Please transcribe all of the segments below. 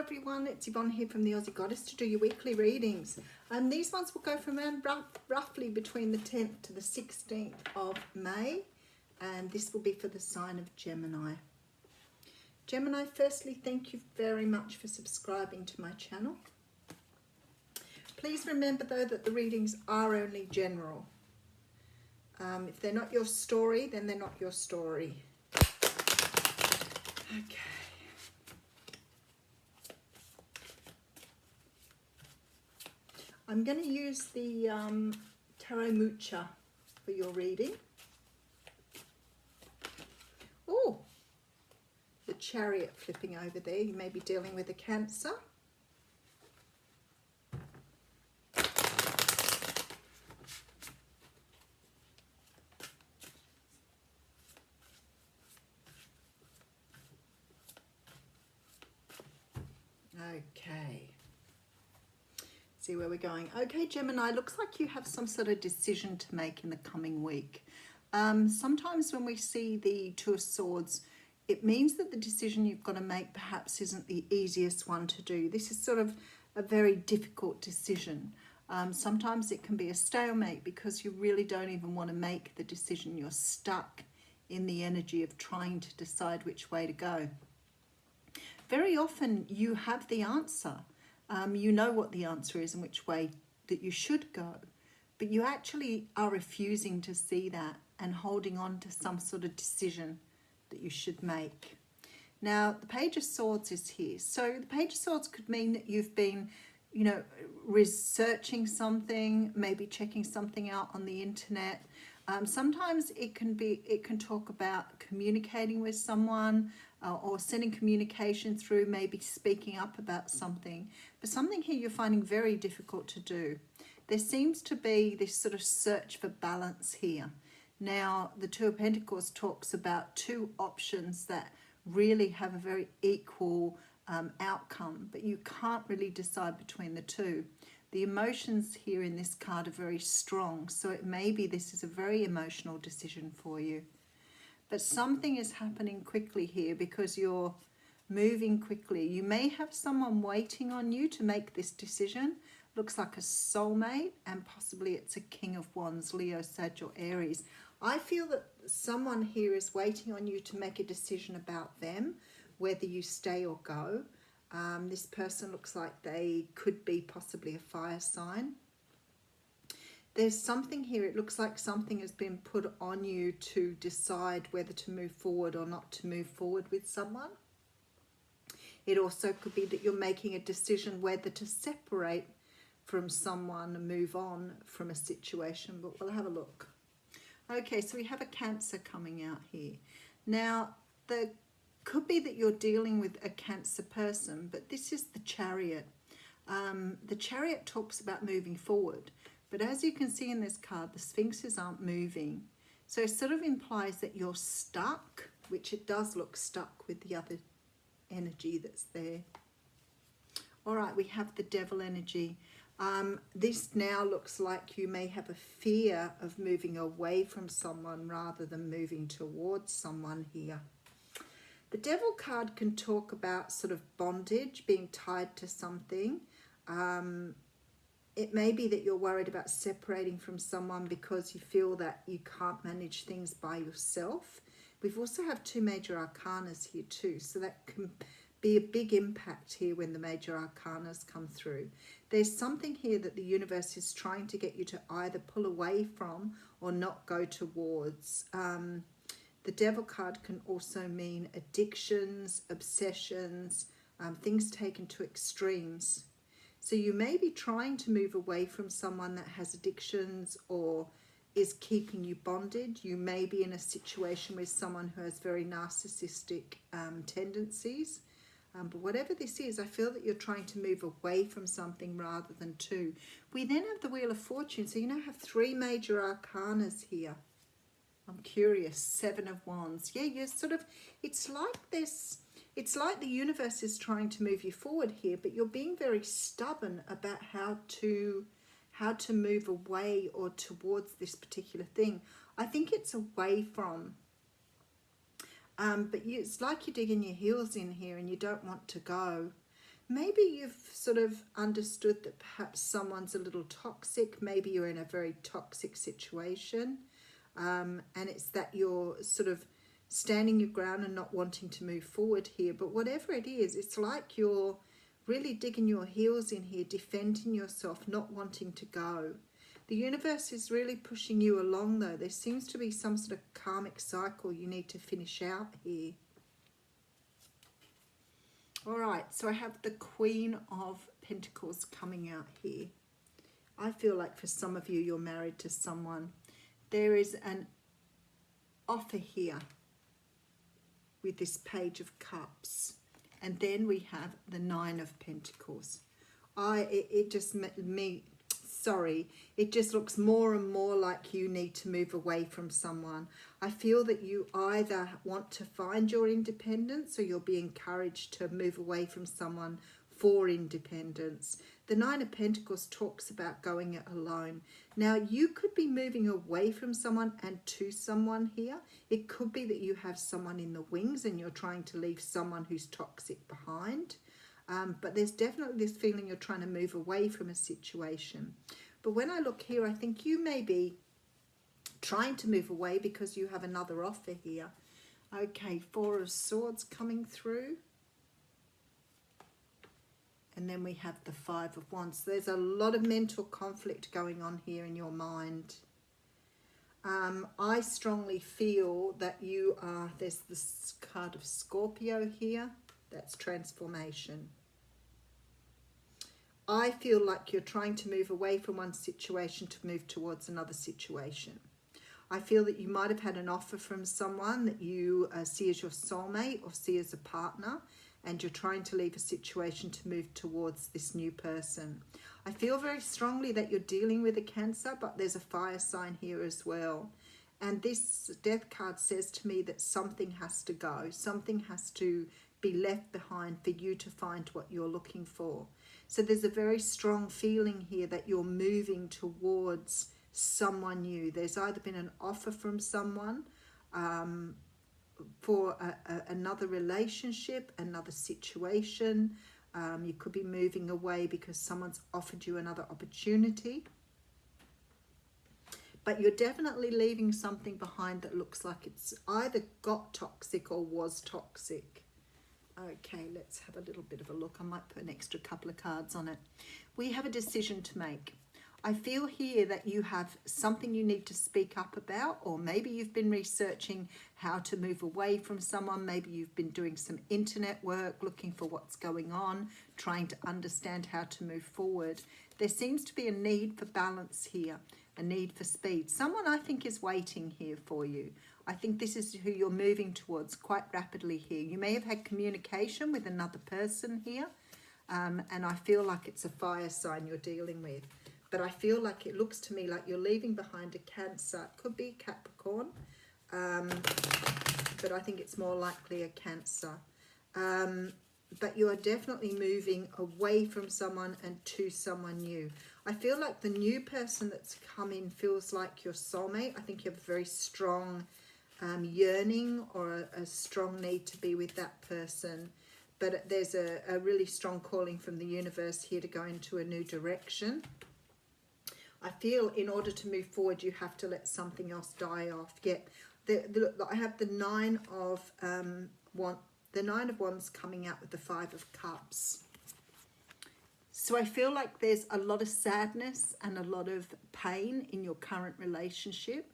everyone, it's Yvonne here from the Aussie Goddess to do your weekly readings. These ones will go from around roughly between the 10th to the 16th of May, and this will be for the sign of Gemini. Gemini, firstly, thank you very much for subscribing to my channel. Please remember though that the readings are only general. If they're not your story, then they're not your story. Okay. I'm going to use the Tarot Mucha for your reading. Oh, the Chariot flipping over there. You may be dealing with a Cancer. Okay. See where we're going. Okay, Gemini, looks like you have some sort of decision to make in the coming week. Sometimes when we see the Two of Swords, it means that the decision you've got to make perhaps isn't the easiest one to do. This is sort of a very difficult decision. Sometimes it can be a stalemate because you really don't even want to make the decision. You're stuck in the energy of trying to decide which way to go. Very often you have the answer. You know what the answer is and which way that you should go, but you actually are refusing to see that and holding on to some sort of decision that you should make. Now, the Page of Swords is here. So the Page of Swords could mean that you've been, you know, researching something, maybe checking something out on the internet. Sometimes it can talk about communicating with someone or sending communication through, maybe speaking up about something. But something here you're finding very difficult to do. There seems to be this sort of search for balance here. Now, the Two of Pentacles talks about two options that really have a very equal outcome, but you can't really decide between the two. The emotions here in this card are very strong, so it may be this is a very emotional decision for you. But something is happening quickly here because you're moving quickly. You may have someone waiting on you to make this decision. Looks like a soulmate, and possibly it's a King of Wands, Leo, Sag or Aries. I feel that someone here is waiting on you to make a decision about them, whether you stay or go. This person looks like they could be possibly a fire sign. There's something here, it looks like something has been put on you to decide whether to move forward or not to move forward with someone. It also could be that you're making a decision whether to separate from someone and move on from a situation, but we'll have a look. Okay, so we have a Cancer coming out here. Now, the could be that you're dealing with a Cancer person, but this is the Chariot. The Chariot talks about moving forward. But as you can see in this card, the Sphinxes aren't moving. So it sort of implies that you're stuck, which it does look stuck with the other energy that's there. All right, we have the Devil energy. This now looks like you may have a fear of moving away from someone rather than moving towards someone here. The Devil card can talk about sort of bondage, being tied to something. It may be that you're worried about separating from someone because you feel that you can't manage things by yourself. We've also have two major arcanas here too, so that can be a big impact here when the major arcanas come through. There's something here that the universe is trying to get you to either pull away from or not go towards. The Devil card can also mean addictions, obsessions, things taken to extremes. So you may be trying to move away from someone that has addictions or is keeping you bonded. You may be in a situation with someone who has very narcissistic tendencies. But whatever this is, I feel that you're trying to move away from something rather than two. We then have the Wheel of Fortune. So you now have three major arcanas here. I'm curious. Seven of Wands. Yeah, you're sort of, it's like this. It's like the universe is trying to move you forward here, but you're being very stubborn about how to move away or towards this particular thing. I think it's away from. But it's like you're digging your heels in here and you don't want to go. Maybe you've sort of understood that perhaps someone's a little toxic. Maybe you're in a very toxic situation. And it's that you're sort of standing your ground and not wanting to move forward here. But whatever it is, it's like you're really digging your heels in here, defending yourself, not wanting to go. The universe is really pushing you along though. There seems to be some sort of karmic cycle you need to finish out here. All right, so I have the Queen of Pentacles coming out here. I feel like for some of you, you're married to someone. There is an offer here with this Page of Cups. And then we have the Nine of Pentacles. It just looks more and more like you need to move away from someone. I feel that you either want to find your independence or you'll be encouraged to move away from someone for independence. The Nine of Pentacles talks about going it alone. Now, you could be moving away from someone and to someone here. It could be that you have someone in the wings and you're trying to leave someone who's toxic behind. But there's definitely this feeling you're trying to move away from a situation. But when I look here, I think you may be trying to move away because you have another offer here. Okay, Four of Swords coming through. And then we have the Five of Wands. There's a lot of mental conflict going on here in your mind. I strongly feel that you are, there's this card of Scorpio here. That's transformation. I feel like you're trying to move away from one situation to move towards another situation. I feel that you might have had an offer from someone that you see as your soulmate or see as a partner, and you're trying to leave a situation to move towards this new person. I feel very strongly that you're dealing with a Cancer, but there's a fire sign here as well. And this Death card says to me that something has to go. Something has to be left behind for you to find what you're looking for. So there's a very strong feeling here that you're moving towards someone new. There's either been an offer from someone for another relationship, another situation. You could be moving away because someone's offered you another opportunity. But you're definitely leaving something behind that looks like it's either got toxic or was toxic. Okay, let's have a little bit of a look. I might put an extra couple of cards on it. We have a decision to make. I feel here that you have something you need to speak up about, or maybe you've been researching how to move away from someone. Maybe you've been doing some internet work, looking for what's going on, trying to understand how to move forward. There seems to be a need for balance here, a need for speed. Someone I think is waiting here for you. I think this is who you're moving towards quite rapidly here. You may have had communication with another person here, and I feel like it's a fire sign you're dealing with. But I feel like it looks to me like you're leaving behind a Cancer. It could be Capricorn, but I think it's more likely a Cancer. But you are definitely moving away from someone and to someone new. I feel like the new person that's come in feels like your soulmate. I think you have a very strong yearning or a strong need to be with that person. But there's a really strong calling from the universe here to go into a new direction. I feel in order to move forward, you have to let something else die off. Yeah, I have the Nine of Wands coming out with the Five of Cups. So I feel like there's a lot of sadness and a lot of pain in your current relationship.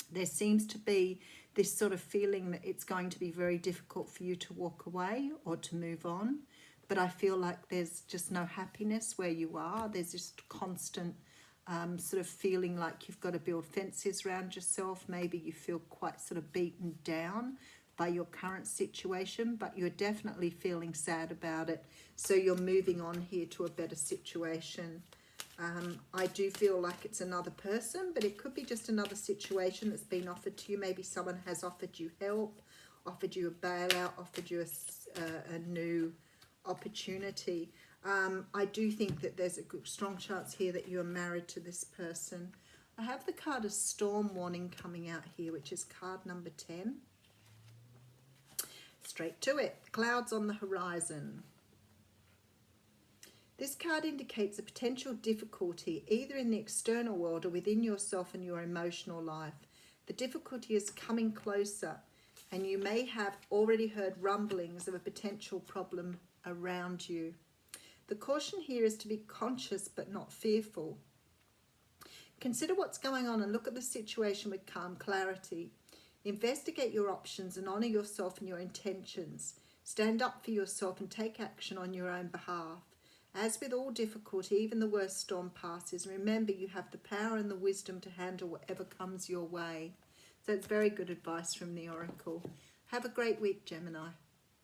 There seems to be this sort of feeling that it's going to be very difficult for you to walk away or to move on. But I feel like there's just no happiness where you are. There's just constant sort of feeling like you've got to build fences around yourself. Maybe you feel quite sort of beaten down by your current situation, but you're definitely feeling sad about it. So you're moving on here to a better situation. I do feel like it's another person, but it could be just another situation that's been offered to you. Maybe someone has offered you help, offered you a bailout, offered you a new opportunity. I do think that there's a good, strong chance here that you are married to this person. I have the card of Storm Warning coming out here, which is card number 10. Straight to it. Clouds on the horizon. This card indicates a potential difficulty either in the external world or within yourself and your emotional life. The difficulty is coming closer, and you may have already heard rumblings of a potential problem around you. The caution here is to be conscious but not fearful. Consider what's going on and look at the situation with calm clarity. Investigate your options and honour yourself and your intentions. Stand up for yourself and take action on your own behalf. As with all difficulty, even the worst storm passes. Remember, you have the power and the wisdom to handle whatever comes your way. So it's very good advice from the Oracle. Have a great week, Gemini.